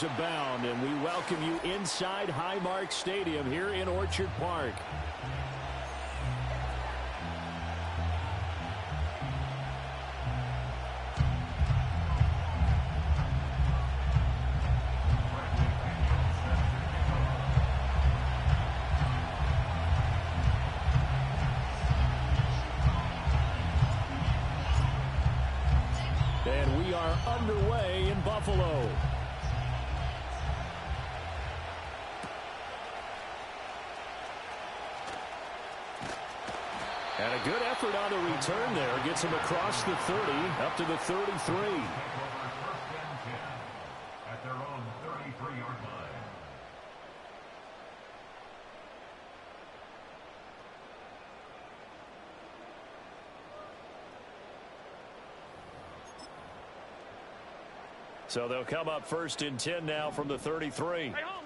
Abound, and we welcome you inside Highmark Stadium here in Orchard Park. And we are underway in Buffalo. And a good effort on the return there. Gets him across the 30, up to the 33. At their own 33-yard line. So they'll come up 1st and 10 now from the 33. Hey, home.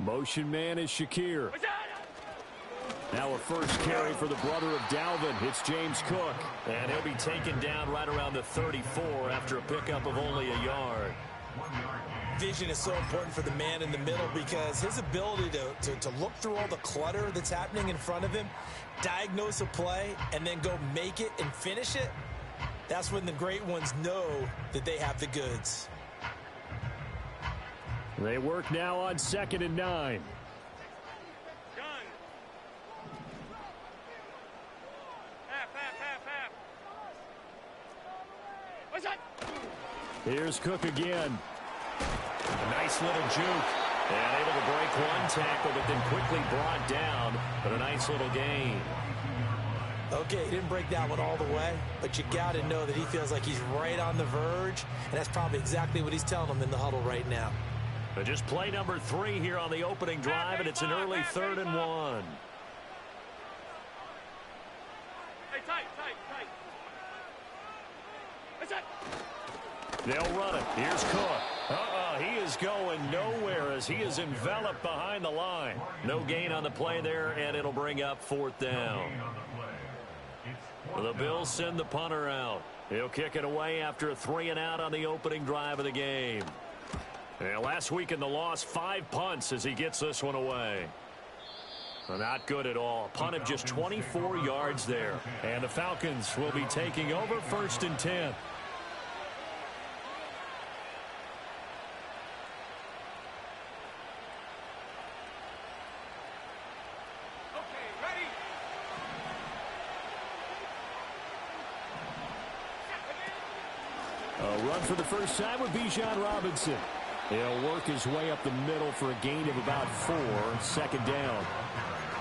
Motion man is Shakir. Now a first carry for the brother of Dalvin. It's James Cook. And he'll be taken down right around the 34 after a pickup of only a yard. Vision is so important for the man in the middle because his ability to look through all the clutter that's happening in front of him, diagnose a play, and then go make it and finish it, that's when the great ones know that they have the goods. They work now on 2nd and 9. Here's Cook again. A nice little juke. And able to break one tackle, but then quickly brought down. But a nice little gain. Okay, he didn't break that one all the way, but you got to know that he feels like he's right on the verge, and that's probably exactly what he's telling them in the huddle right now. But just play number 3 here on the opening drive, and it's an early 3rd and 1. Hey, tight. What's that? They'll run it. Here's Cook. He is going nowhere as he is enveloped behind the line. No gain on the play there, and it'll bring up 4th down. The Bills send the punter out. He'll kick it away after a 3-and-out on the opening drive of the game. And last week in the loss, 5 punts as he gets this one away. Not good at all. Punt of just 24 yards there. And the Falcons will be taking over 1st and 10. A run for the first time with Bijan Robinson. He'll work his way up the middle for a gain of about 4, 2nd down.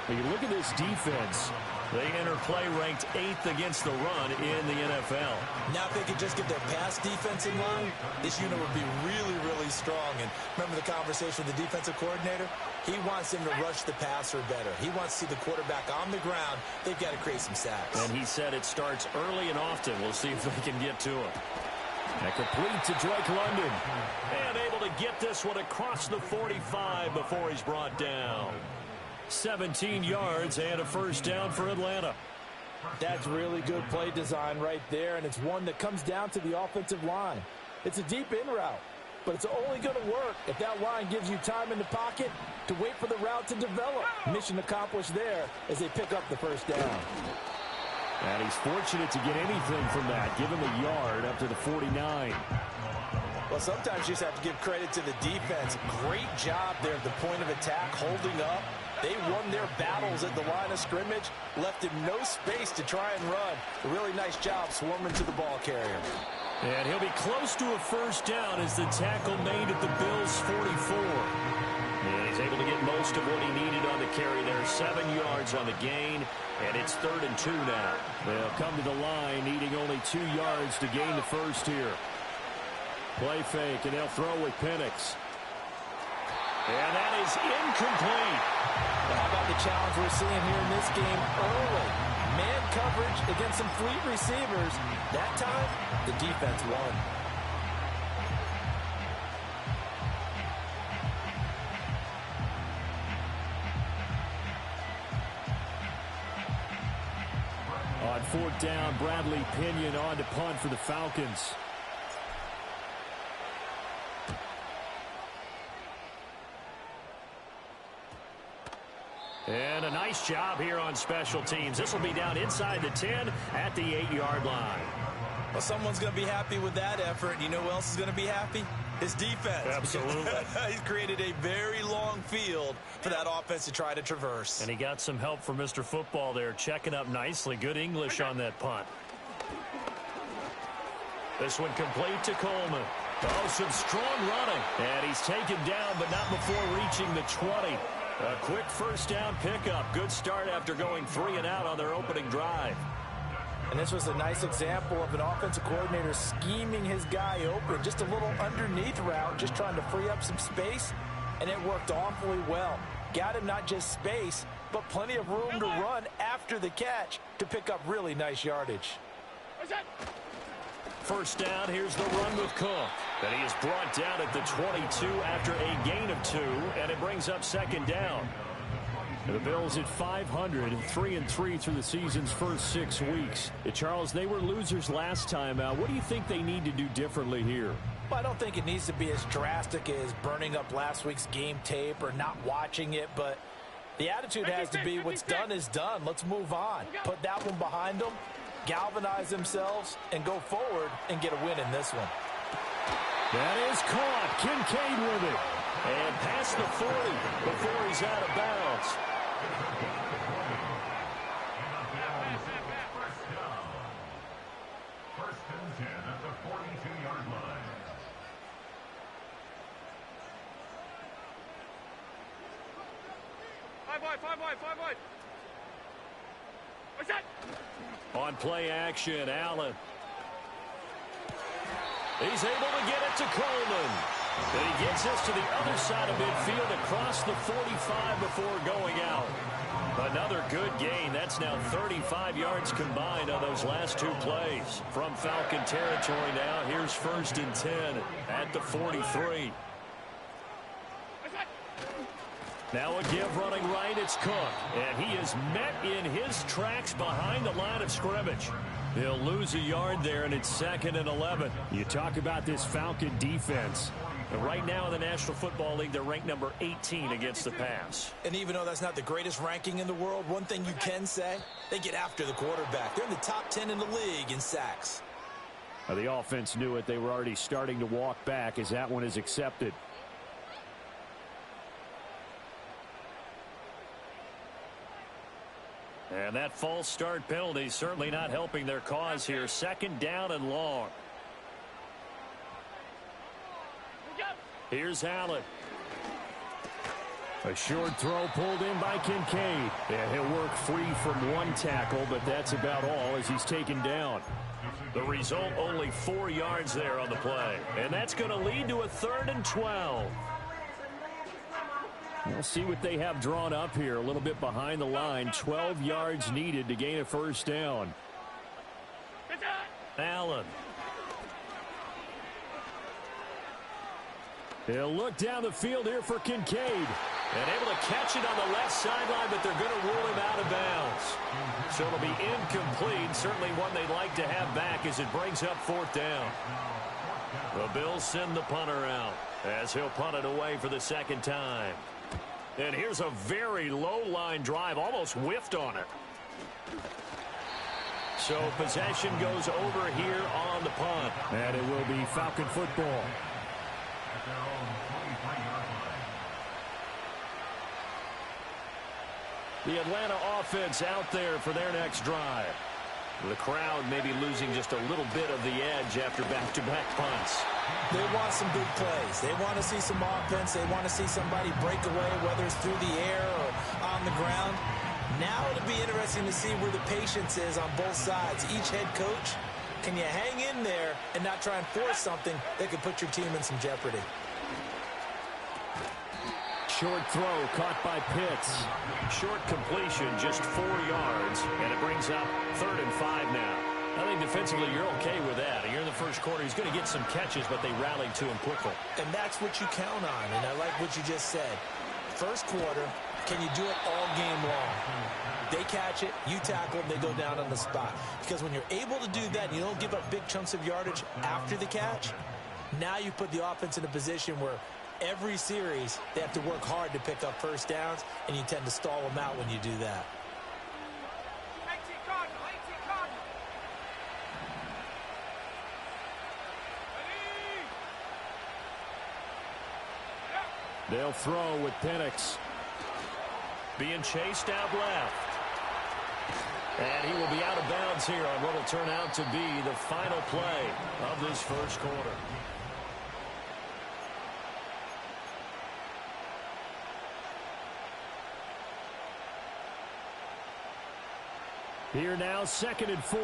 When you look at this defense, they enter play ranked 8th against the run in the NFL. Now if they could just get their pass defense in line, this unit would be really, really strong. And remember the conversation with the defensive coordinator? He wants them to rush the passer better. He wants to see the quarterback on the ground. They've got to create some sacks. And he said it starts early and often. We'll see if they can get to him. And complete to Drake London. And able to get this one across the 45 before he's brought down. 17 yards and a first down for Atlanta. That's really good play design right there, and it's one that comes down to the offensive line. It's a deep in route, but it's only going to work if that line gives you time in the pocket to wait for the route to develop. Mission accomplished there as they pick up the first down. And he's fortunate to get anything from that. Give him a yard up to the 49. Well, sometimes you just have to give credit to the defense. Great job there at the point of attack, holding up. They won their battles at the line of scrimmage, left him no space to try and run. A really nice job swarming to the ball carrier. And he'll be close to a first down as the tackle made at the Bills' 44. And he's able to get most of what he needed on the carry there. 7 yards on the gain, and it's 3rd and 2 now. They'll come to the line needing only 2 yards to gain the first here. Play fake, and they'll throw with Penix. And that is incomplete. How about the challenge we're seeing here in this game early? Man coverage against some fleet receivers. That time, the defense won. On 4th down. Bradley Pinion on to punt for the Falcons. And a nice job here on special teams. This will be down inside the 10 at the 8-yard line. Well, someone's going to be happy with that effort. You know who else is going to be happy? His defense. Absolutely. He's created a very long field for that offense to try to traverse. And he got some help from Mr. Football there, checking up nicely. Good English on that punt. This one complete to Coleman. Oh, some strong running. And he's taken down, but not before reaching the 20. A quick first down pickup. Good start after going 3 and out on their opening drive. And this was a nice example of an offensive coordinator scheming his guy open. Just a little underneath route, just trying to free up some space, and it worked awfully well. Got him not just space, but plenty of room to run after the catch to pick up really nice yardage. First down, here's the run with Cook. And he is brought down at the 22 after a gain of 2, and it brings up second down. The Bills at 500, 3-3 through the season's first 6 weeks. Charles, they were losers last time out. What do you think they need to do differently here? Well, I don't think it needs to be as drastic as burning up last week's game tape or not watching it, but the attitude has to be what's done is done. Let's move on. Put that one behind them, galvanize themselves, and go forward and get a win in this one. That is caught. Kincaid with it. And past the 40 before he's out of bounds. First and 10 at the 42-yard line. Five wide. What's that? On play action, Allen. He's able to get it to Coleman. And he gets this to the other side of midfield across the 45 before going out. Another good gain. That's now 35 yards combined on those last 2 plays. From Falcon territory now, here's first and 10 at the 43. Now a give running right, it's Cook. And he is met in his tracks behind the line of scrimmage. He'll lose a yard there, and it's 2nd and 11. You talk about this Falcon defense. And right now in the National Football League, they're ranked number 18 against the pass. And even though that's not the greatest ranking in the world, one thing you can say, they get after the quarterback. They're in the top 10 in the league in sacks. Now, the offense knew it. They were already starting to walk back as that one is accepted. And that false start penalty certainly not helping their cause here. 2nd down and long. Here's Allen. A short throw pulled in by Kincaid. And he'll work free from 1 tackle, but that's about all as he's taken down. The result, only 4 yards there on the play. And that's going to lead to a 3rd and 12. We'll see what they have drawn up here. A little bit behind the line. 12 yards needed to gain a first down. Allen. He'll look down the field here for Kincaid. And able to catch it on the left sideline, but they're going to rule him out of bounds. So it'll be incomplete. Certainly one they'd like to have back as it brings up 4th down. The Bills send the punter out as he'll punt it away for the 2nd time. And here's a very low-line drive, almost whiffed on it. So possession goes over here on the punt. And it will be Falcon football. At their own 23-yard line. The Atlanta offense out there for their next drive. The crowd maybe losing just a little bit of the edge after back-to-back punts. They want some big plays. They want to see some offense. They want to see somebody break away, whether it's through the air or on the ground. Now it'll be interesting to see where the patience is on both sides. Each head coach, can you hang in there and not try and force something that could put your team in some jeopardy? Short throw caught by Pitts. Short completion, just 4 yards, and it brings up 3rd and 5 now. I think defensively you're okay with that. You're in the first quarter. He's going to get some catches, but they rallied to him quickly. And that's what you count on, and I like what you just said. First quarter, can you do it all game long? They catch it, you tackle them, they go down on the spot. Because when you're able to do that and you don't give up big chunks of yardage after the catch, now you put the offense in a position where every series they have to work hard to pick up first downs, and you tend to stall them out when you do that. They'll throw with Penix. Being chased out left. And he will be out of bounds here on what will turn out to be the final play of this first quarter. Here now, 2nd and 4.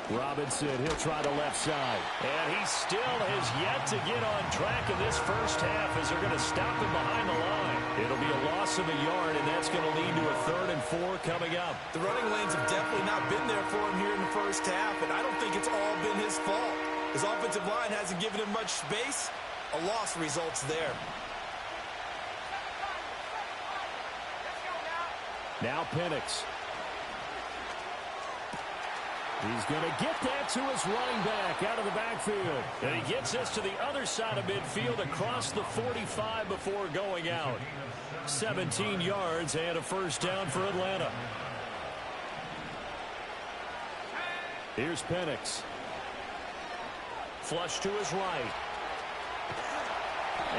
Robinson, he'll try the left side. And he still has yet to get on track in this first half as they're going to stop him behind the line. It'll be a loss of a yard, and that's going to lead to a 3rd and 4 coming up. The running lanes have definitely not been there for him here in the first half, and I don't think it's all been his fault. His offensive line hasn't given him much space. A loss results there. Now Penix. He's going to get that to his running back out of the backfield. And he gets this to the other side of midfield across the 45 before going out. 17 yards and a first down for Atlanta. Here's Penix. Flush to his right.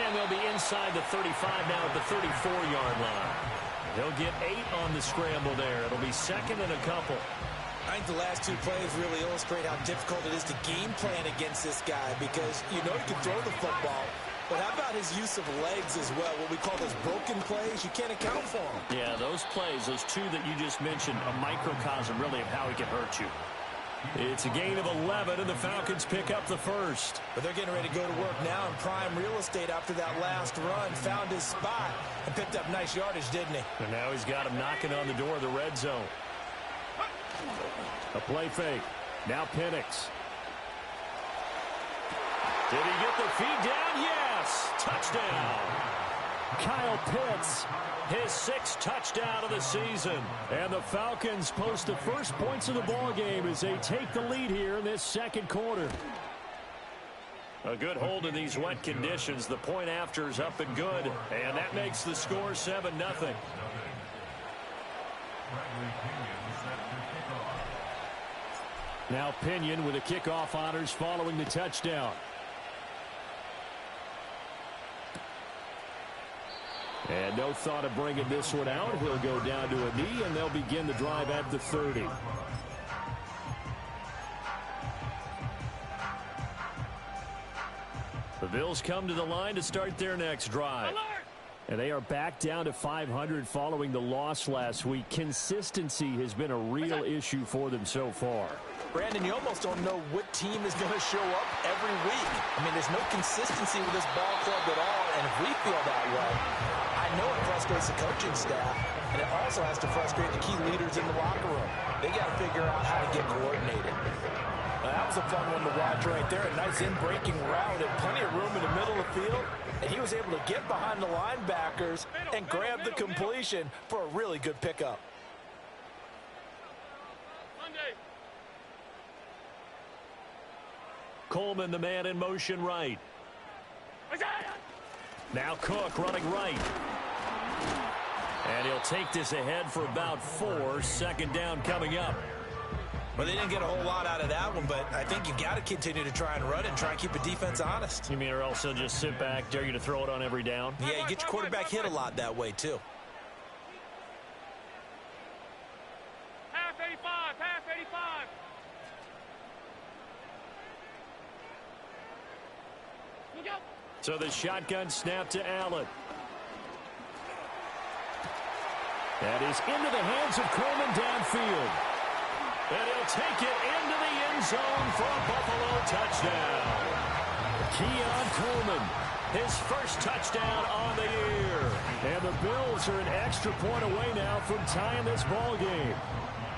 And they'll be inside the 35 now at the 34-yard line. He'll get 8 on the scramble there. It'll be 2nd and a couple. I think the last 2 plays really illustrate how difficult it is to game plan against this guy, because you know he can throw the football, but how about his use of legs as well? What we call those broken plays, you can't account for them. Yeah, those plays, those 2 that you just mentioned, a microcosm really of how he can hurt you. It's a gain of 11, and the Falcons pick up the first. But they're getting ready to go to work now in prime real estate after that last run. Found his spot and picked up nice yardage, didn't he? And now he's got him knocking on the door of the red zone. A play fake. Now Penix. Did he get the feed down? Yes! Touchdown! Kyle Pitts, his 6th touchdown of the season. And the Falcons post the first points of the ball game as they take the lead here in this 2nd quarter. A good hold in these wet conditions. The point after is up and good. And that makes the score 7-0. Now Pinion with the kickoff honors following the touchdown. And no thought of bringing this one out. He'll go down to a knee, and they'll begin the drive at the 30. The Bills come to the line to start their next drive. And they are back down to 500 following the loss last week. Consistency has been a real issue for them so far. Brandon, you almost don't know what team is going to show up every week. I mean, there's no consistency with this ball club at all, and if we feel that way, I know it frustrates the coaching staff, and it also has to frustrate the key leaders in the locker room. They got to figure out how to get coordinated. Now, that was a fun one to watch right there. A nice in-breaking route and plenty of room in the middle of the field, and he was able to get behind the linebackers and grab the completion for a really good pickup. Coleman, the man in motion right. Now Cook running right. And he'll take this ahead for about 4. 2nd down coming up. Well, they didn't get a whole lot out of that one, but I think you got to continue to try and run it and try and keep the defense honest. You mean or else they'll just sit back, dare you to throw it on every down? Yeah, you get your quarterback hit a lot that way, too. Half 85, half 85. So the shotgun snap to Allen. That is into the hands of Coleman downfield. And he'll take it into the end zone for a Buffalo touchdown. Keon Coleman, his first touchdown on the year. And the Bills are an extra point away now from tying this ball game.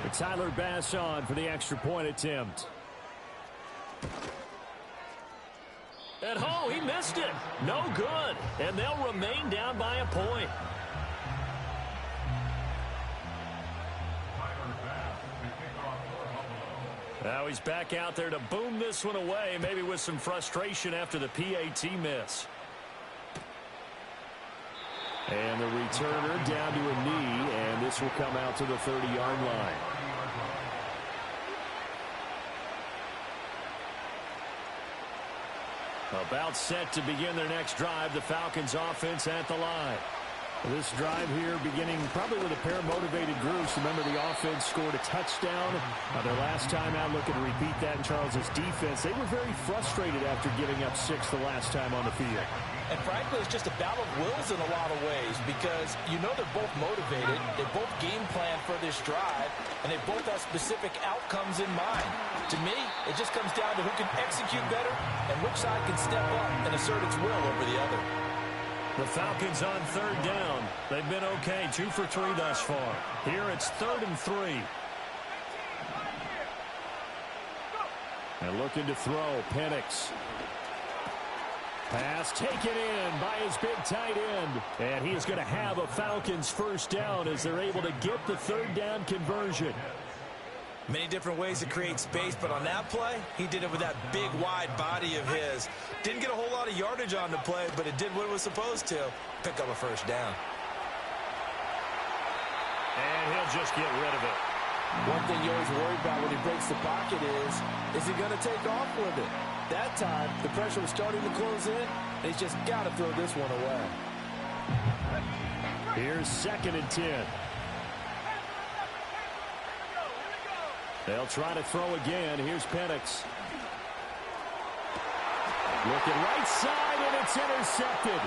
And Tyler Bass on for the extra point attempt. And oh, he missed it. No good. And they'll remain down by a point. Now he's back out there to boom this one away, maybe with some frustration after the PAT miss. And the returner down to a knee, and this will come out to the 30-yard line. About set to begin their next drive, the Falcons offense at the line. This drive here beginning probably with a pair of motivated groups. Remember, the offense scored a touchdown. Their last time out, looking to repeat that in Charles's defense. They were very frustrated after giving up 6 the last time on the field. And frankly, it's just a battle of wills in a lot of ways because you know they're both motivated. They both game plan for this drive, and they both have specific outcomes in mind. To me, it just comes down to who can execute better and which side can step up and assert its will over the other. The Falcons on third down. They've been okay, 2 for 3 thus far. Here it's 3rd and 3. And looking to throw, Penix. Pass taken in by his big tight end. And he is going to have a Falcons first down as they're able to get the 3rd down conversion. Many different ways to create space, but on that play, he did it with that big, wide body of his. Didn't get a whole lot of yardage on the play, but it did what it was supposed to. Pick up a first down. And he'll just get rid of it. One thing you always worry about when he breaks the pocket is he going to take off with it? That time, the pressure was starting to close in, and he's just got to throw this one away. Here's 2nd and 10. They'll try to throw again. Here's Penix. Looking right side, and it's intercepted.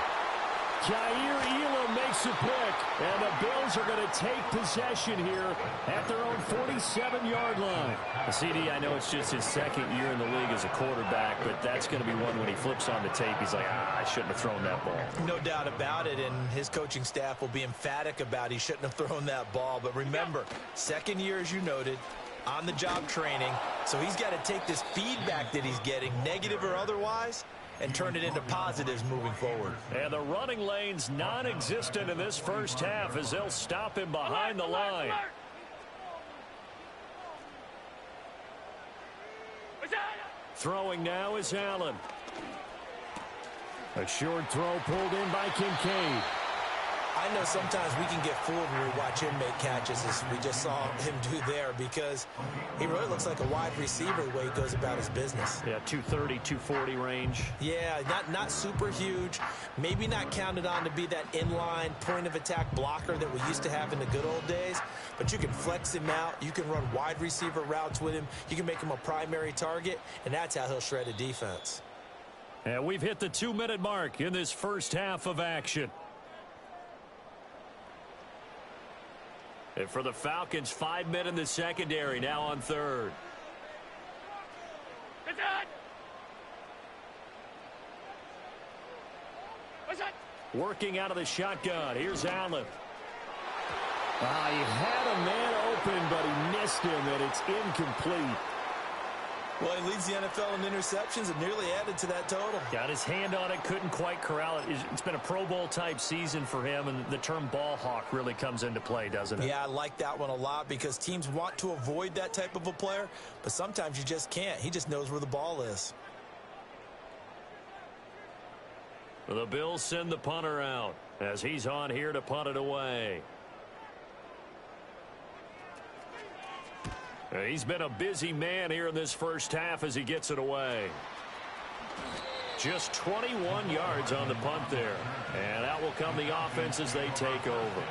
Jair Elam makes a pick, and the Bills are going to take possession here at their own 47-yard line. CD, I know it's just his 2nd year in the league as a quarterback, but that's going to be one when he flips on the tape. He's like, I shouldn't have thrown that ball. No doubt about it, and his coaching staff will be emphatic about he shouldn't have thrown that ball. But remember, 2nd year, as you noted, on-the-job training, so he's got to take this feedback that he's getting, negative or otherwise, and turn it into positives moving forward. And the running lane's non-existent in this first half as they'll stop him behind the line. Throwing now is Allen. A short throw pulled in by Kincaid. I know sometimes we can get fooled when we watch him make catches, as we just saw him do there, because he really looks like a wide receiver the way he goes about his business. Yeah, 230, 240 range. Yeah, not super huge, maybe not counted on to be that inline point-of-attack blocker that we used to have in the good old days, but you can flex him out, you can run wide receiver routes with him, you can make him a primary target, and that's how he'll shred a defense. And we've hit the 2-minute mark in this first half of action. And for the Falcons, 5 men in the secondary, now on third. Working out of the shotgun. Here's Allen. He had a man open, but he missed him, and it's incomplete. Well, he leads the NFL in interceptions and nearly added to that total. Got his hand on it, couldn't quite corral it. It's been a Pro Bowl-type season for him, and the term ball hawk really comes into play, doesn't it? Yeah, I like that one a lot because teams want to avoid that type of a player, but sometimes you just can't. He just knows where the ball is. The Bills send the punter out as he's on here to punt it away. He's been a busy man here in this first half as he gets it away. Just 21 yards on the punt there. And out will come the offense as they take over.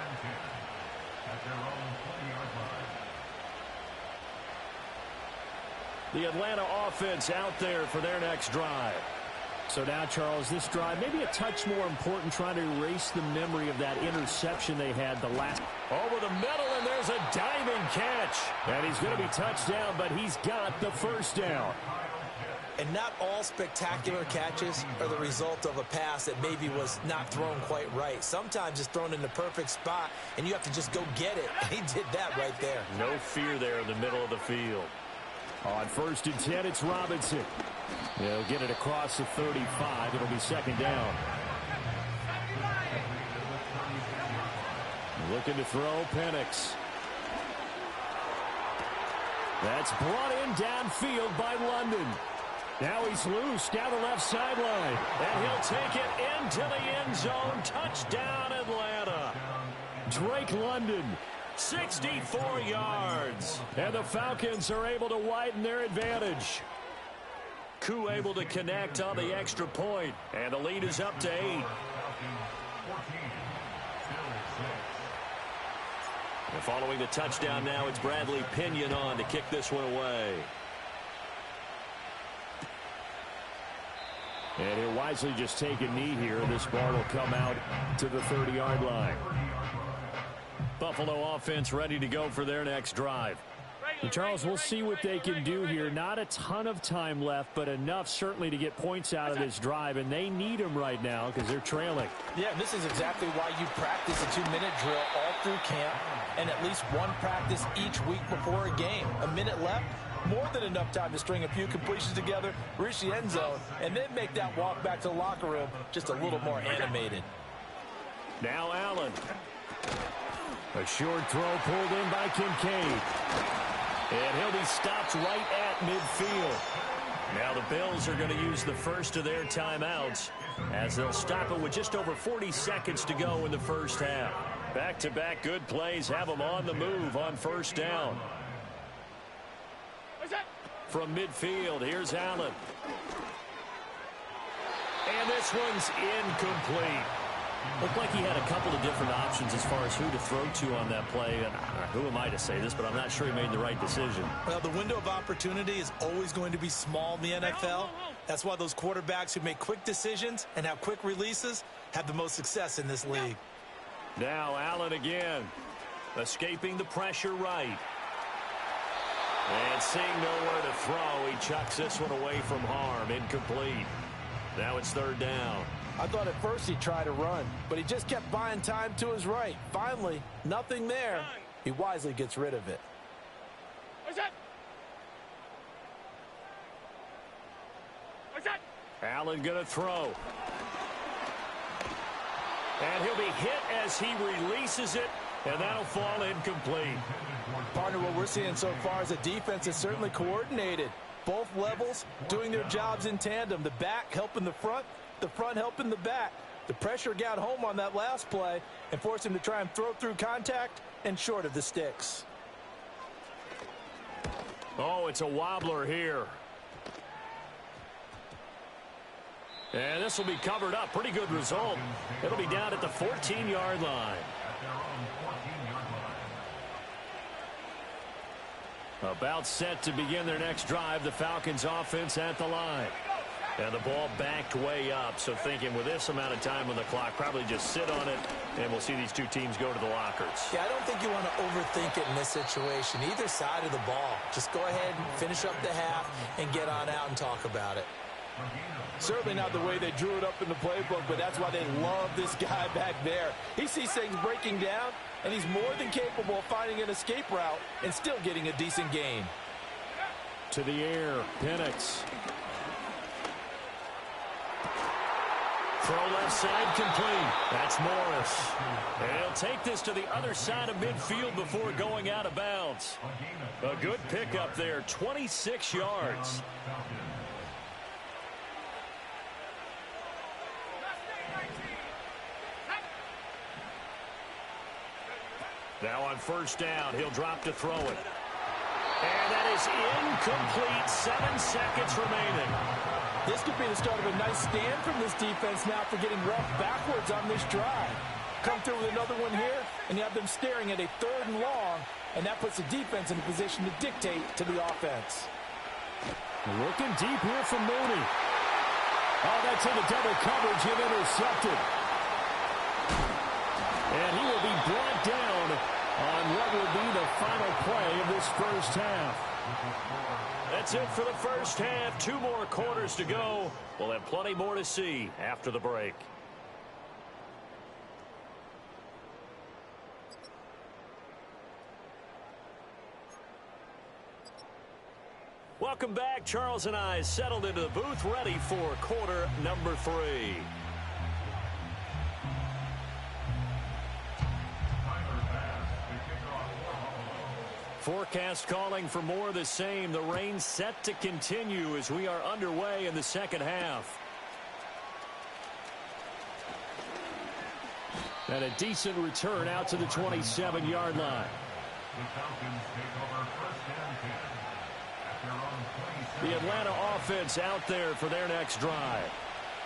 The Atlanta offense out there for their next drive. So now, Charles, this drive maybe a touch more important, trying to erase the memory of that interception they had the last. Over the middle, and there's a diving catch. And he's going to be touched down, but he's got the first down. And not all spectacular catches are the result of a pass that maybe was not thrown quite right. Sometimes it's thrown in the perfect spot, and you have to just go get it. And he did that right there. No fear there in the middle of the field. On 1st and 10, it's Robinson. He'll get it across the 35. It'll be 2nd down. Looking to throw, Penix. That's brought in downfield by London. Now he's loose down the left sideline. And he'll take it into the end zone. Touchdown, Atlanta. Drake London, 64 yards. And the Falcons are able to widen their advantage. Koo able to connect on the extra point. And the lead is up to 8. And following the touchdown now, it's Bradley Pinion on to kick this one away. And he'll wisely just take a knee here. This ball will come out to the 30-yard line. Buffalo offense ready to go for their next drive. And Charles, we'll see what they can do here. Not a ton of time left, but enough certainly to get points out of this drive, and they need them right now because they're trailing. Yeah, and this is exactly why you practice a 2-minute drill all through camp and at least one practice each week before a game. A minute left, more than enough time to string a few completions together, reach the end zone, and then make that walk back to the locker room just a little more animated. Now Allen. A short throw pulled in by Kincaid. And he'll be stopped right at midfield. Now the Bills are going to use the first of their timeouts as they'll stop it with just over 40 seconds to go in the first half. Back-to-back good plays have them on the move on 1st down. From midfield, here's Allen. And this one's incomplete. Looked like he had a couple of different options as far as who to throw to on that play. And who am I to say this, but I'm not sure he made the right decision. Well, the window of opportunity is always going to be small in the NFL. That's why those quarterbacks who make quick decisions and have quick releases have the most success in this league. Now Allen again. Escaping the pressure right. And seeing nowhere to throw, he chucks this one away from harm. Incomplete. Now it's 3rd down. I thought at first he'd try to run, but he just kept buying time to his right. Finally, nothing there. He wisely gets rid of it. Allen going to throw. And he'll be hit as he releases it, and that'll fall incomplete. Partner, what we're seeing so far is a defense is certainly coordinated. Both levels doing their jobs in tandem. The back helping the front helping the back. The pressure got home on that last play and forced him to try and throw through contact and short of the sticks. Oh, it's a wobbler here. And this will be covered up. Pretty good result. It'll be down at the 14-yard line. About set to begin their next drive. The Falcons offense at the line. And the ball backed way up. So thinking with this amount of time on the clock, probably just sit on it, and we'll see these two teams go to the lockers. Yeah, I don't think you want to overthink it in this situation. Either side of the ball. Just go ahead and finish up the half and get on out and talk about it. Certainly not the way they drew it up in the playbook, but that's why they love this guy back there. He sees things breaking down, and he's more than capable of finding an escape route and still getting a decent gain. To the air, Penix. Throw left side complete. That's Morris. And he'll take this to the other side of midfield before going out of bounds. A good pickup there, 26 yards. Now on 1st down, he'll drop to throw it. And that is incomplete. 7 seconds remaining. This could be the start of a nice stand from this defense now for getting roughed backwards on this drive. Come through with another one here, and you have them staring at a 3rd and long, and that puts the defense in a position to dictate to the offense. Looking deep here from Mooney. Oh, that's in the double coverage and intercepted. And he will be brought down on what will be the final play of this first half. That's it for the first half. 2 more quarters to go. We'll have plenty more to see after the break. Welcome back. Charles and I settled into the booth, ready for quarter number 3. Forecast calling for more of the same. The rain set to continue as we are underway in the second half. And a decent return out to the 27-yard line. The Atlanta offense out there for their next drive.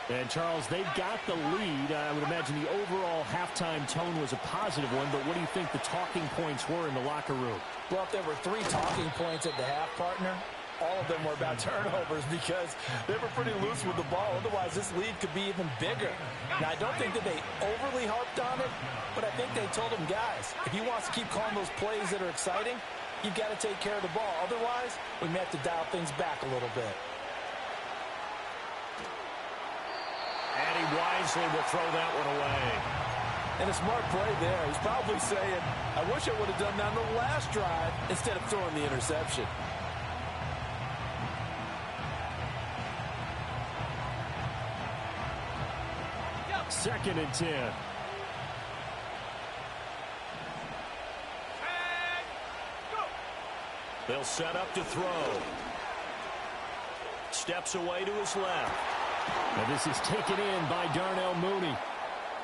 And, Charles, they've got the lead. I would imagine the overall halftime tone was a positive one, but what do you think the talking points were in the locker room? Well, if there were 3 talking points at the half, partner, all of them were about turnovers because they were pretty loose with the ball. Otherwise, this lead could be even bigger. Now, I don't think that they overly harped on it, but I think they told them, guys, if he wants to keep calling those plays that are exciting, you've got to take care of the ball. Otherwise, we may have to dial things back a little bit. And he wisely will throw that one away. And a smart play there. He's probably saying, I wish I would have done that on the last drive instead of throwing the interception. Second and 10. They'll set up to throw. Steps away to his left. And this is taken in by Darnell Mooney.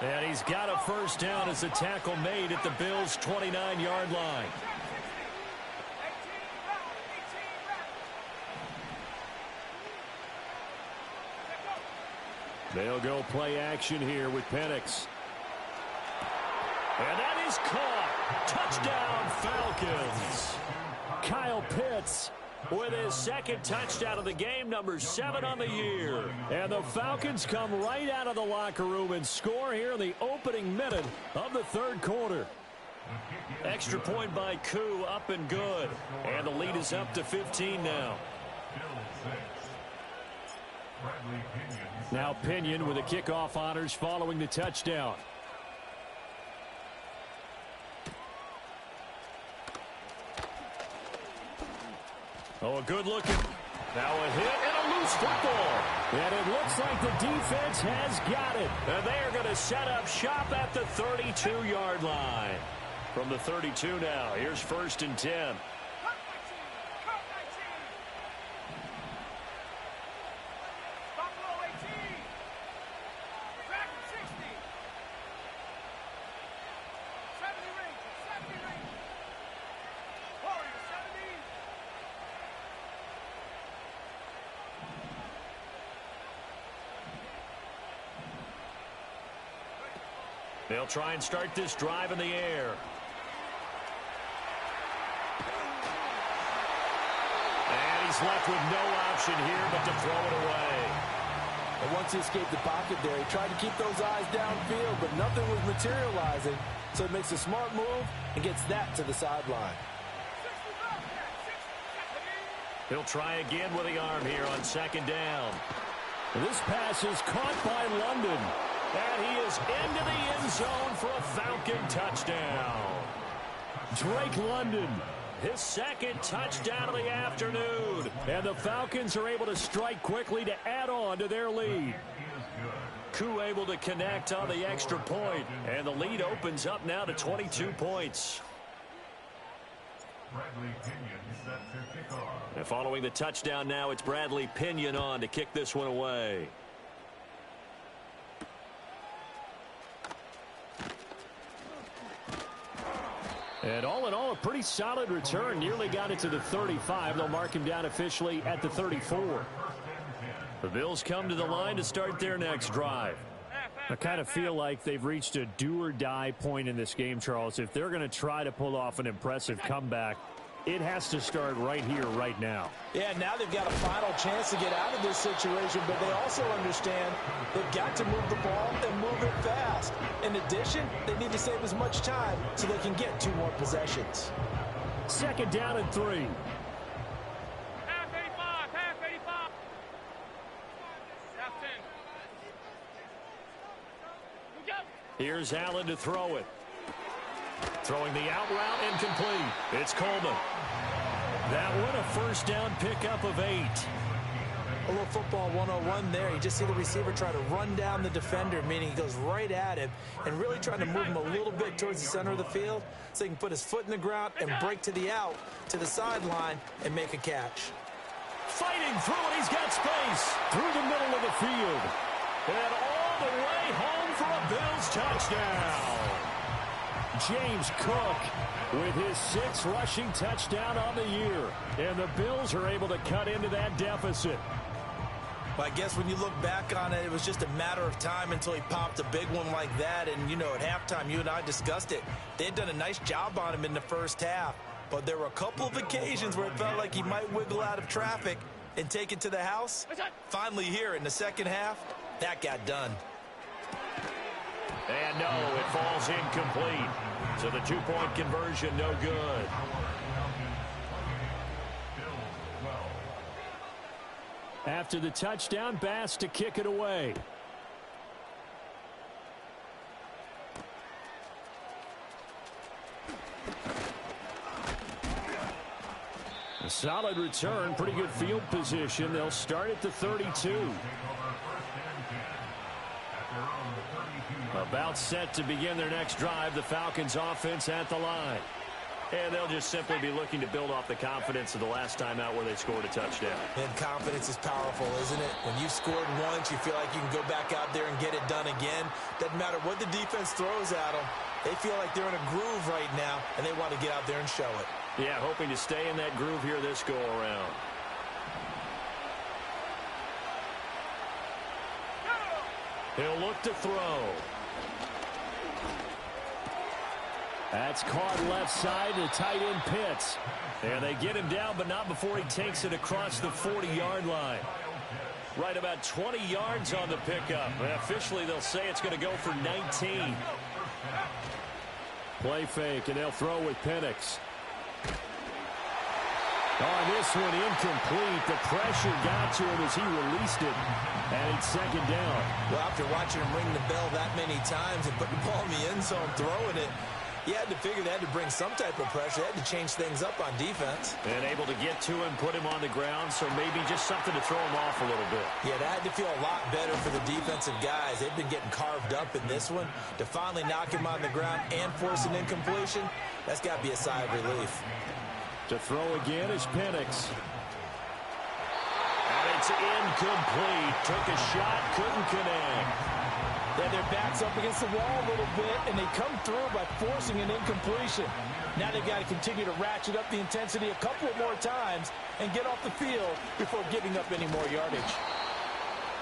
And he's got a first down as the tackle made at the Bills' 29-yard line. They'll go play action here with Penix. And that is caught. Touchdown, Falcons. Kyle Pitts with his second touchdown of the game, number 7 on the year. And the Falcons come right out of the locker room and score here in the opening minute of the third quarter. Extra point by Koo, up and good. And the lead is up to 15 now. Now Pinion with the kickoff honors following the touchdown. Oh, a good looking. Now a hit and a loose football. And it looks like the defense has got it. And they are going to set up shop at the 32-yard line. From the 32 now, here's first and 10. They'll try and start this drive in the air. And he's left with no option here but to throw it away. And once he escaped the pocket there, he tried to keep those eyes downfield, but nothing was materializing. So he makes a smart move and gets that to the sideline. He'll try again with the arm here on second down. And this pass is caught by London. And he is into the end zone for a Falcon touchdown. Drake London, his second touchdown of the afternoon. And the Falcons are able to strike quickly to add on to their lead. Koo able to connect on the extra point. And the lead opens up now to 22 points. And following the touchdown now, it's Bradley Pinion on to kick this one away. And all in all, a pretty solid return. Nearly got it to the 35. They'll mark him down officially at the 34. The Bills come to the line to start their next drive. I kind of feel like they've reached a do-or-die point in this game, Charles. If they're going to try to pull off an impressive comeback, it has to start right here, right now. Yeah, now they've got a final chance to get out of this situation, but they also understand they've got to move the ball and move it fast. In addition, they need to save as much time so they can get 2 more possessions. Second down and 3. Half 85, half 85. Half 10. Go. Here's Allen to throw it. Throwing the out route incomplete. It's Coleman. That one a first down pickup of 8. A little football 101 there. You just see the receiver try to run down the defender, meaning he goes right at him and really trying to move him a little bit towards the center of the field so he can put his foot in the ground and break to the out, to the sideline, and make a catch. Fighting through it, he's got space through the middle of the field. And all the way home for a Bills touchdown. James Cook with his 6th rushing touchdown on the year. And the Bills are able to cut into that deficit. Well, I guess when you look back on it, it was just a matter of time until he popped a big one like that. And, you know, at halftime, you and I discussed it. They had done a nice job on him in the first half. But there were a couple of occasions where it felt like he might wiggle out of traffic and take it to the house. Finally here in the second half, that got done. And no, it falls incomplete. So the 2-point conversion, no good. After the touchdown, Bass to kick it away. A solid return, pretty good field position. They'll start at the 32. About set to begin their next drive, the Falcons offense at the line. And they'll just simply be looking to build off the confidence of the last time out where they scored a touchdown. And confidence is powerful, isn't it? When you've scored once, you feel like you can go back out there and get it done again. Doesn't matter what the defense throws at them. They feel like they're in a groove right now, and they want to get out there and show it. Yeah, hoping to stay in that groove here this go-around. He'll look to throw. That's caught left side to tight end Pitts. And they get him down, but not before he takes it across the 40-yard line. Right about 20 yards on the pickup. And officially, they'll say it's going to go for 19. Play fake, and they'll throw with Penix. On this one, incomplete. The pressure got to him as he released it. And it's second down. Well, after watching him ring the bell that many times and putting the ball in the end zone, throwing it, you had to figure they had to bring some type of pressure. They had to change things up on defense. And able to get to him, put him on the ground, so maybe just something to throw him off a little bit. Yeah, that had to feel a lot better for the defensive guys. They've been getting carved up in this one. To finally knock him on the ground and force an incompletion, that's got to be a sigh of relief. To throw again is Penix. And it's incomplete. Took a shot, couldn't connect. Then their back's up against the wall a little bit, and they come through by forcing an incompletion. Now they've got to continue to ratchet up the intensity a couple of more times and get off the field before giving up any more yardage.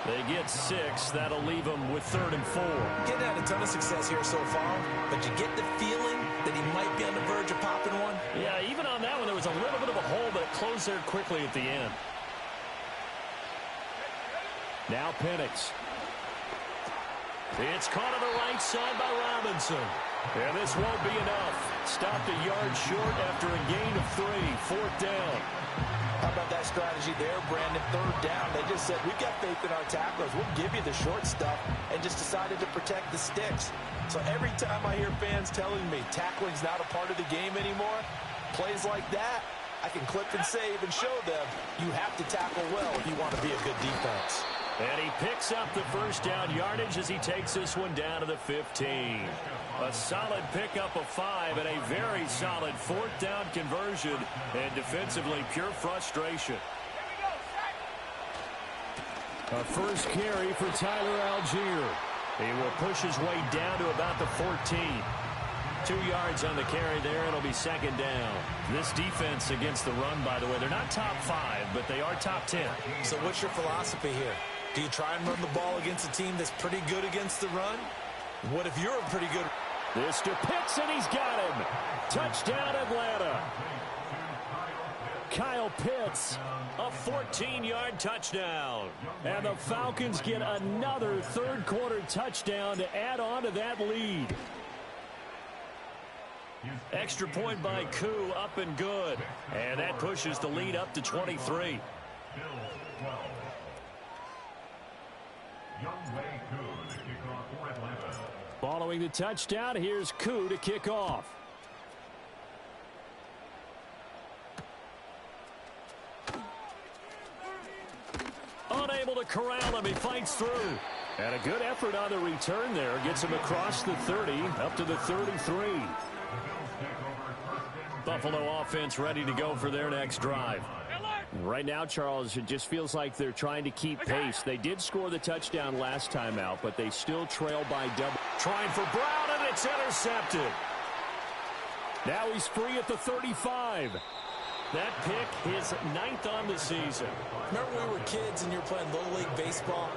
They get 6. That'll leave them with 3rd and 4. Getting had a ton of success here so far, but you get the feeling that he might be on the verge of popping one. Yeah, even on that one, there was a little bit of a hole, but it closed there quickly at the end. Now Penix. It's caught on the right side by Robinson. And this won't be enough. Stopped a yard short after a gain of 3. 4th down. How about that strategy there, Brandon? 3rd down. They just said, we've got faith in our tacklers. We'll give you the short stuff, and just decided to protect the sticks. So every time I hear fans telling me tackling's not a part of the game anymore, plays like that, I can clip and save and show them you have to tackle well if you want to be a good defense. And he picks up the first down yardage as he takes this one down to the 15. A solid pickup of 5 and a very solid 4th down conversion. And defensively, pure frustration. A first carry for Tyler Algier. He will push his way down to about the 14. 2 yards on the carry there. It'll be 2nd down. This defense against the run, by the way, they're not top 5, but they are top 10. So what's your philosophy here? Do you try and run the ball against a team that's pretty good against the run? What if you're a pretty good... This to Pitts, and he's got him. Touchdown, Atlanta. Kyle Pitts, a 14-yard touchdown. And the Falcons get another 3rd quarter touchdown to add on to that lead. Extra point by Koo, up and good. And that pushes the lead up to 23. Following the touchdown, here's Koo to kick off. able to corral him. He fights through. And a good effort on the return there. Gets him across the 30, up to the 33. Buffalo offense ready to go for their next drive. Right now, Charles, it just feels like they're trying to keep pace. They did score the touchdown last time out, but they still trail by double. Trying for Brown, and it's intercepted. Now he's free at the 35. That pick, his 9th on the season. Remember when we were kids and you were playing Little League Baseball,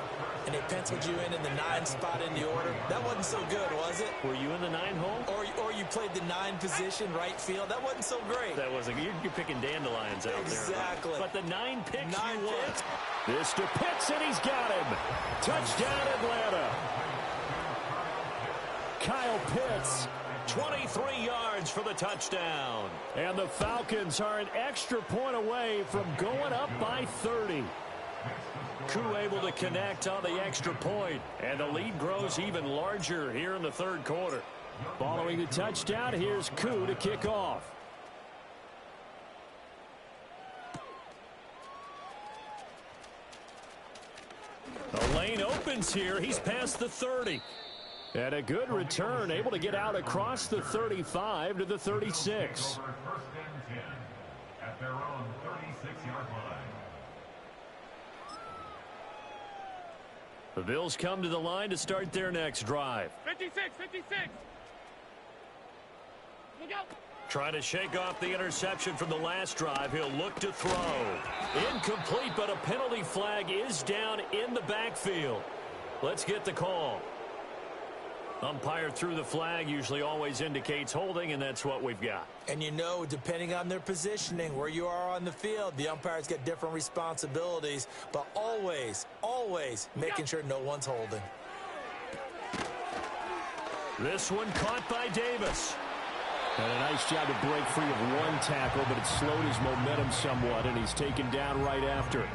and they penciled you in the 9 spot in the order? That wasn't so good, was it? Were you in the 9 hole? Or you played the 9 position, right field? That wasn't so great. That wasn't. You're picking dandelions out exactly. there. But the 9 picks 9 you picks. want. This to Pitts, and he's got him. Touchdown, Atlanta. Kyle Pitts, 23 yards for the touchdown. And the Falcons are an extra point away from going up by 30. Koo able to connect on the extra point, and the lead grows even larger here in the 3rd quarter. Following the touchdown, here's Koo to kick off. The lane opens here. He's past the 30. And a good return, able to get out across the 35 to the 36. At their own 36-yard line. The Bills come to the line to start their next drive. 56, 56. Look out. Trying to shake off the interception from the last drive. He'll look to throw. Incomplete, but a penalty flag is down in the backfield. Let's get the call. Umpire threw the flag, usually always indicates holding, and that's what we've got. And you know, depending on their positioning, where you are on the field, the umpires get different responsibilities, but always, always making sure no one's holding. This one caught by Davis. And a nice job to break free of one tackle, but it slowed his momentum somewhat, and he's taken down right after.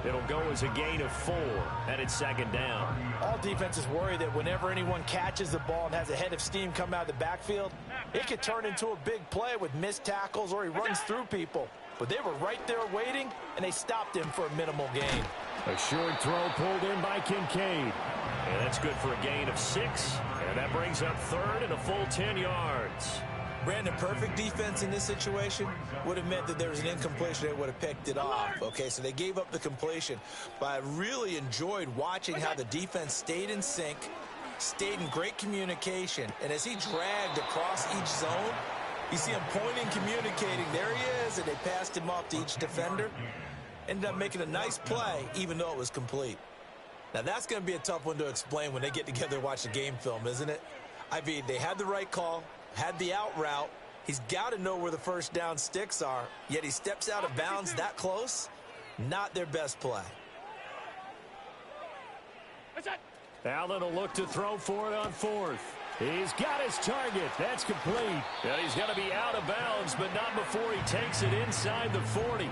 It'll go as a gain of 4, and it's 2nd down. All defenses worry that whenever anyone catches the ball and has a head of steam come out of the backfield, it could turn into a big play with missed tackles or he runs through people. But they were right there waiting, and they stopped him for a minimal gain. A short throw pulled in by Kincaid. And that's good for a gain of 6, and that brings up 3rd and a full 10 yards. Brandon, perfect defense in this situation would have meant that there was an incompletion. They would have picked it off. Okay, so they gave up the completion. But I really enjoyed watching how the defense stayed in sync, stayed in great communication. And as he dragged across each zone, you see him pointing, communicating. There he is, and they passed him off to each defender. Ended up making a nice play, even though it was complete. Now, that's going to be a tough one to explain when they get together and watch the game film, isn't it? I mean, they had the right call, had the out route. He's got to know where the first down sticks are, yet he steps out of bounds that close. Not their best play. Allen will look to throw for it on 4th. He's got his target. That's complete. And he's going to be out of bounds, but not before he takes it inside the 40.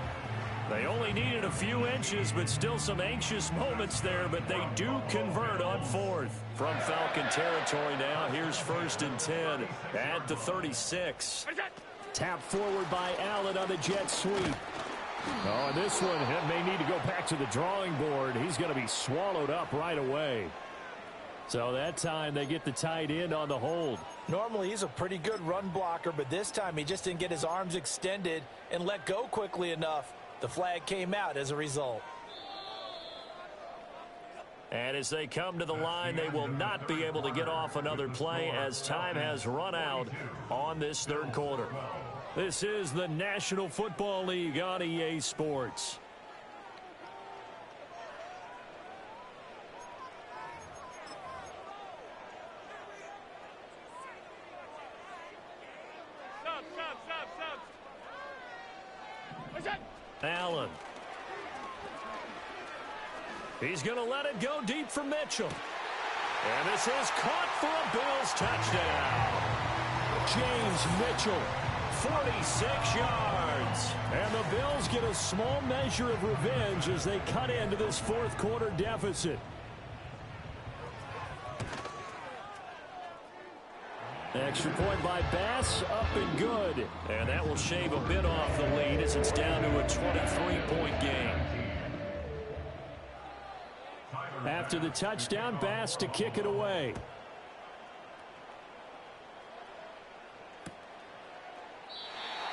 They only needed a few inches, but still some anxious moments there, but they do convert on 4th. From Falcon territory now, here's 1st and 10 at the 36. Tap forward by Allen on the jet sweep. Oh, and this one may need to go back to the drawing board. He's going to be swallowed up right away. So that time they get the tight end on the hold. Normally he's a pretty good run blocker, but this time he just didn't get his arms extended and let go quickly enough. The flag came out as a result. And as they come to the line, they will not be able to get off another play as time has run out on this 3rd quarter. This is the National Football League on EA Sports. Allen. He's going to let it go deep for Mitchell. And this is caught for a Bills touchdown. James Mitchell, 46 yards. And the Bills get a small measure of revenge as they cut into this 4th quarter deficit. Extra point by Bass, up and good. And that will shave a bit off the lead as it's down to a 23-point game. After the touchdown, Bass to kick it away.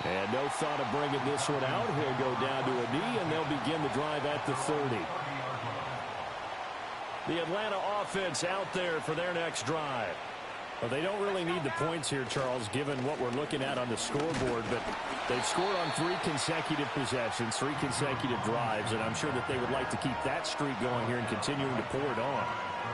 And no thought of bringing this one out. He'll go down to a knee, and they'll begin the drive at the 30. The Atlanta offense out there for their next drive. Well, they don't really need the points here, Charles, given what we're looking at on the scoreboard. But they've scored on 3 consecutive possessions, 3 consecutive drives, and I'm sure that they would like to keep that streak going here and continuing to pour it on.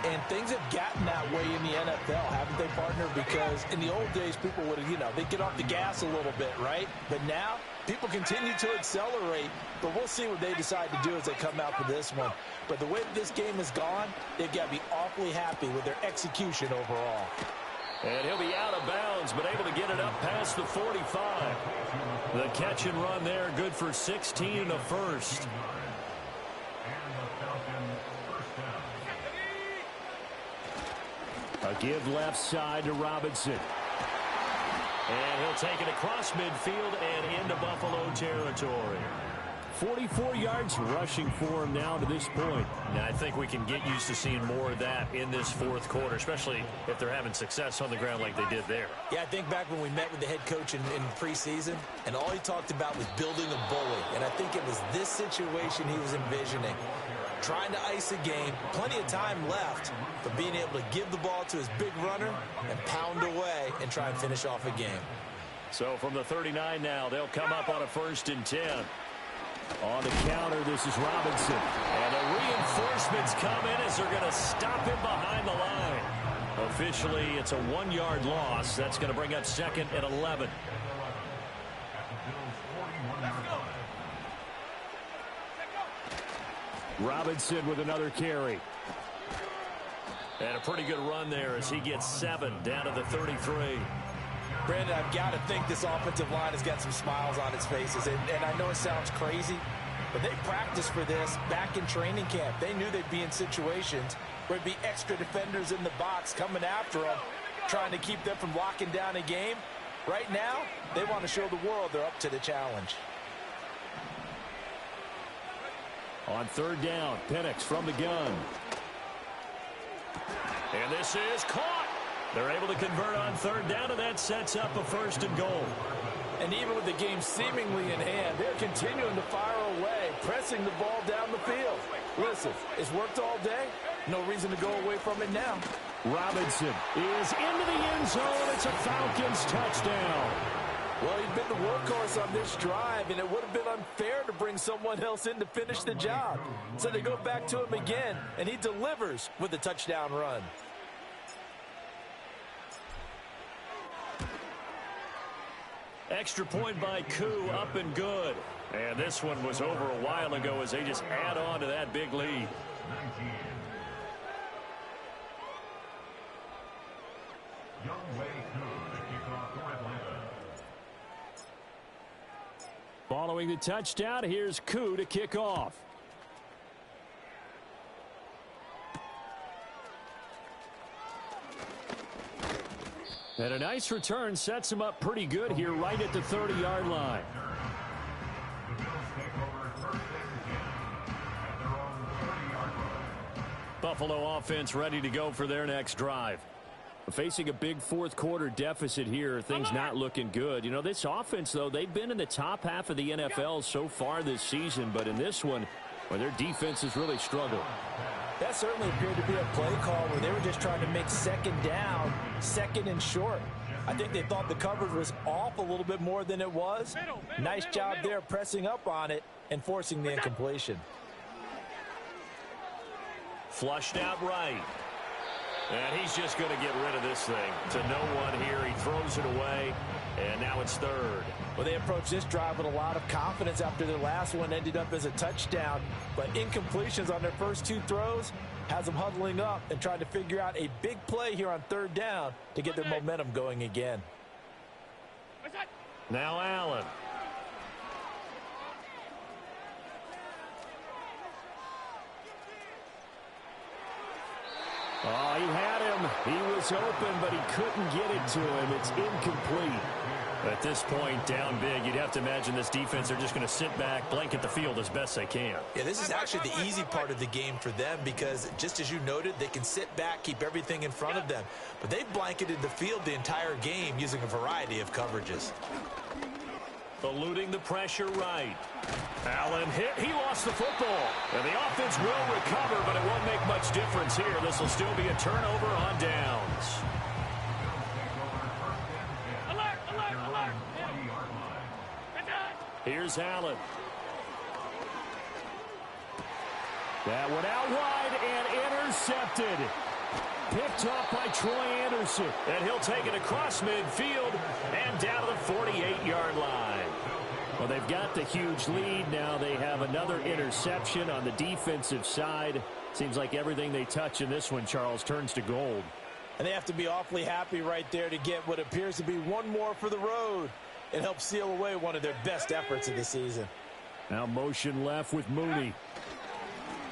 And things have gotten that way in the NFL, haven't they, partner? Because in the old days, people would, they'd get off the gas a little bit, right? But now, people continue to accelerate, but we'll see what they decide to do as they come out for this one. But the way that this game has gone, they've got to be awfully happy with their execution overall. And he'll be out of bounds, but able to get it up past the 45. The catch and run there, good for 16 and a first. A give left side to Robinson. And he'll take it across midfield and into Buffalo territory. 44 yards rushing for him now to this point. Now, I think we can get used to seeing more of that in this fourth quarter, especially if they're having success on the ground like they did there. Yeah, I think back when we met with the head coach in preseason, and all he talked about was building a bully. And I think it was this situation he was envisioning. Trying to ice a game, plenty of time left, but being able to give the ball to his big runner and pound away and try and finish off a game. So from the 39 now, they'll come up on a 1st and 10. On the counter, this is Robinson. And the reinforcements come in as they're going to stop him behind the line. Officially, it's a 1-yard loss. That's going to bring up 2nd and 11. Robinson with another carry. And a pretty good run there as he gets 7 down to the 33. Brandon, I've got to think this offensive line has got some smiles on its faces. And I know it sounds crazy, but they practiced for this back in training camp. They knew they'd be in situations where there'd be extra defenders in the box coming after them, trying to keep them from locking down a game. Right now, they want to show the world they're up to the challenge. On 3rd down, Penix from the gun. And this is caught. They're able to convert on 3rd down, and that sets up a 1st and goal. And even with the game seemingly in hand, they're continuing to fire away, pressing the ball down the field. Listen, it's worked all day. No reason to go away from it now. Robinson is into the end zone. It's a Falcons touchdown. Well, he's been the workhorse on this drive, and it would have been unfair to bring someone else in to finish the job. So they go back to him again, and he delivers with a touchdown run. Extra point by Koo, up and good. And this one was over a while ago as they just add on to that big lead. Following the touchdown, here's Koo to kick off. And a nice return sets him up pretty good here right at the 30-yard line. Buffalo offense ready to go for their next drive. Facing a big fourth-quarter deficit here, things not looking good. You know, this offense, though, they've been in the top half of the NFL so far this season, but in this one, well, their defense has really struggled. That certainly appeared to be a play call where they were just trying to make 2nd down, 2nd and short. I think they thought the coverage was off a little bit more than it was. Nice job there pressing up on it and forcing the incompletion. Flushed out right. And he's just going to get rid of this thing to no one here. He throws it away, and now it's 3rd. Well, they approached this drive with a lot of confidence after their last one ended up as a touchdown. But incompletions on their first 2 throws has them huddling up and trying to figure out a big play here on 3rd down to get their momentum going again. Now Allen. Oh, he had him. He was open, but he couldn't get it to him. It's incomplete. At this point, down big, you'd have to imagine this defense, they're just going to sit back, blanket the field as best they can. Yeah, this is actually the easy part of the game for them because, just as you noted, they can sit back, keep everything in front of them. But they've blanketed the field the entire game using a variety of coverages. Eluding the pressure right. Allen hit. He lost the football. And the offense will recover, but it won't make much difference here. This will still be a turnover on downs. Alert, alert, alert. Here's Allen. That one out wide and intercepted. Picked off by Troy Anderson. And he'll take it across midfield and down to the 48-yard line. Well, they've got the huge lead. Now they have another interception on the defensive side. Seems like everything they touch in this one, Charles, turns to gold. And they have to be awfully happy right there to get what appears to be one more for the road. It helps seal away one of their best efforts of the season. Now motion left with Mooney.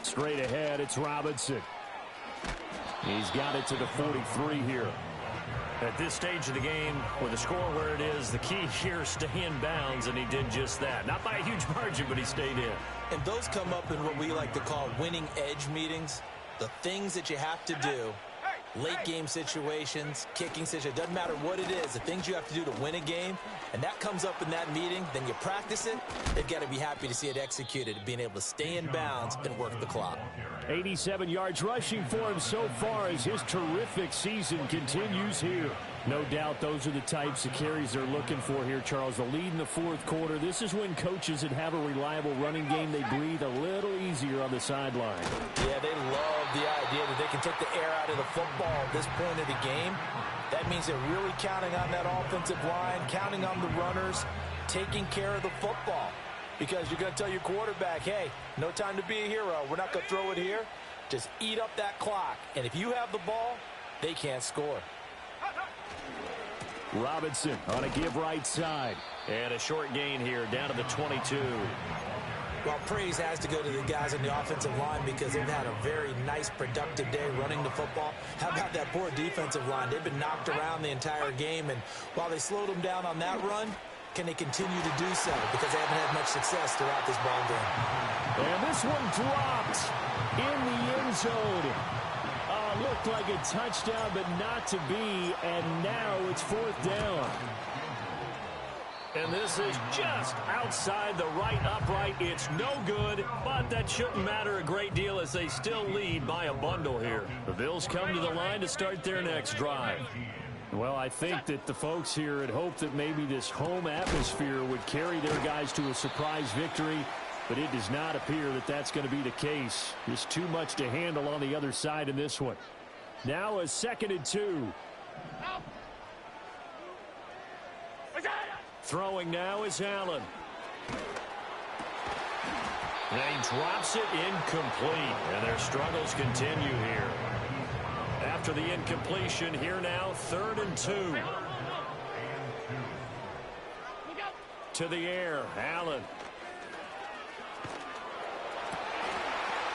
Straight ahead, it's Robinson. He's got it to the 43 here. At this stage of the game, with the score where it is, the key here is stay in bounds, and he did just that. Not by a huge margin, but he stayed in. And those come up in what we like to call winning edge meetings. The things that you have to do, late game situations, kicking situations, doesn't matter what it is, the things you have to do to win a game, and that comes up in that meeting, then you practice it, they've got to be happy to see it executed, being able to stay in bounds and work the clock. 87 yards rushing for him so far as his terrific season continues here. No doubt those are the types of carries they're looking for here, Charles. The lead in the fourth quarter. This is when coaches that have a reliable running game, they breathe a little easier on the sideline. Yeah, they love the idea that they can take the air out of the football at this point of the game. That means they're really counting on that offensive line, counting on the runners, taking care of the football. Because you're going to tell your quarterback, hey, no time to be a hero. We're not going to throw it here. Just eat up that clock. And if you have the ball, they can't score. Robinson on a give right side. And a short gain here down to the 22. Well, praise has to go to the guys on the offensive line because they've had a very nice, productive day running the football. How about that poor defensive line? They've been knocked around the entire game, and while they slowed them down on that run, can they continue to do so? Because they haven't had much success throughout this ball game. And this one dropped in the end zone. Looked like a touchdown, but not to be, and now it's fourth down. And this is just outside the right upright. It's no good, but that shouldn't matter a great deal as they still lead by a bundle here. The Bills come to the line to start their next drive. Well, I think that the folks here had hoped that maybe this home atmosphere would carry their guys to a surprise victory, but it does not appear that that's going to be the case. There's too much to handle on the other side in this one. Now a 2nd and 2. Throwing now is Allen. And he drops it incomplete, and their struggles continue here. After the incompletion, here now, 3rd and 2. To the air, Allen.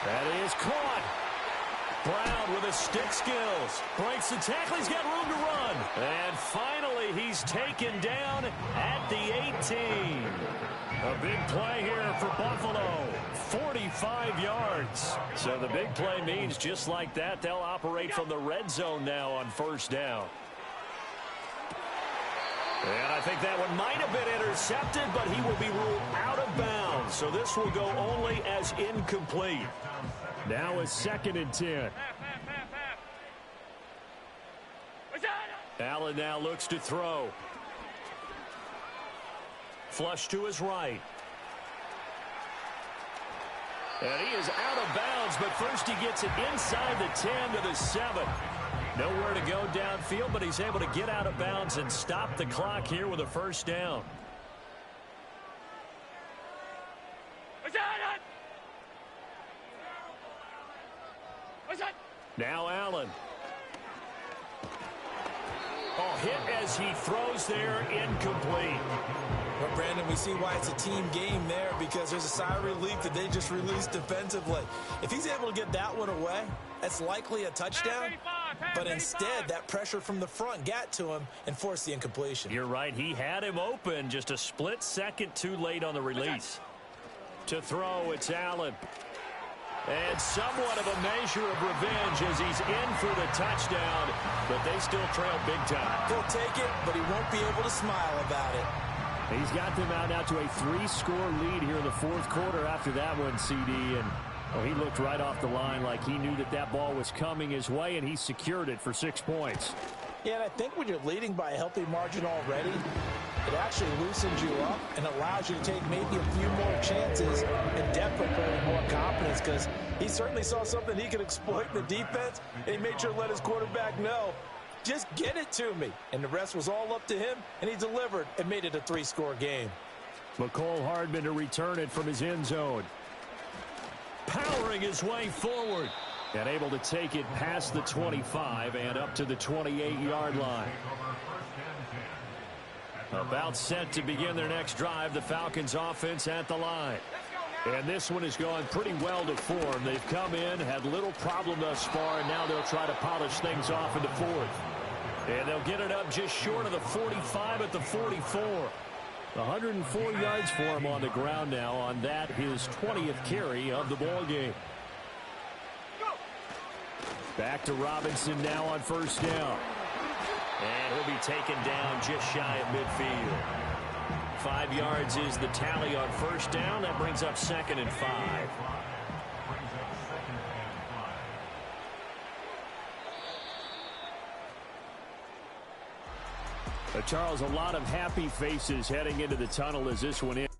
That is caught. Brown with his stick skills. Breaks the tackle. He's got room to run. And finally, he's taken down at the 18. A big play here for Buffalo. 45 yards. So the big play means just like that, they'll operate from the red zone now on 1st down. And I think that one might have been intercepted, but he will be ruled out of bounds. So this will go only as incomplete. Now a 2nd and 10. Allen now looks to throw. Flush to his right. And he is out of bounds, but first he gets it inside the 10 to the 7. Nowhere to go downfield, but he's able to get out of bounds and stop the clock here with a 1st down. Now Allen. Oh, hit as he throws there, incomplete. Well, Brandon, we see why it's a team game there because there's a sigh of relief that they just released defensively. If he's able to get that one away, that's likely a touchdown. but instead that pressure from the front got to him and forced the incompletion. You're right. He had him open, just a split second too late on the release. To throw, it's Allen. And somewhat of a measure of revenge as he's in for the touchdown, but they still trail big time. He'll take it, but he won't be able to smile about it. He's got them out now to a 3-score lead here in the fourth quarter after that one, CD. And he looked right off the line like he knew that that ball was coming his way, and he secured it for 6 points. Yeah, and I think when you're leading by a healthy margin already, it actually loosens you up and allows you to take maybe a few more chances and definitely building more confidence, because he certainly saw something he could exploit in the defense, and he made sure to let his quarterback know, just get it to me. And the rest was all up to him, and he delivered and made it a 3-score game. McCole Hardman to return it from his end zone. Powering his way forward. And able to take it past the 25 and up to the 28-yard line. About set to begin their next drive, the Falcons offense at the line. And this one has gone pretty well to form. They've come in, had little problem thus far, and now they'll try to polish things off in the fourth. And they'll get it up just short of the 45 at the 44. 104 yards for him on the ground now on that, his 20th carry of the ball game. Back to Robinson now on first down. And he'll be taken down just shy of midfield. 5 yards is the tally on first down. That brings up 2nd and 5. Charles, a lot of happy faces heading into the tunnel as this one is.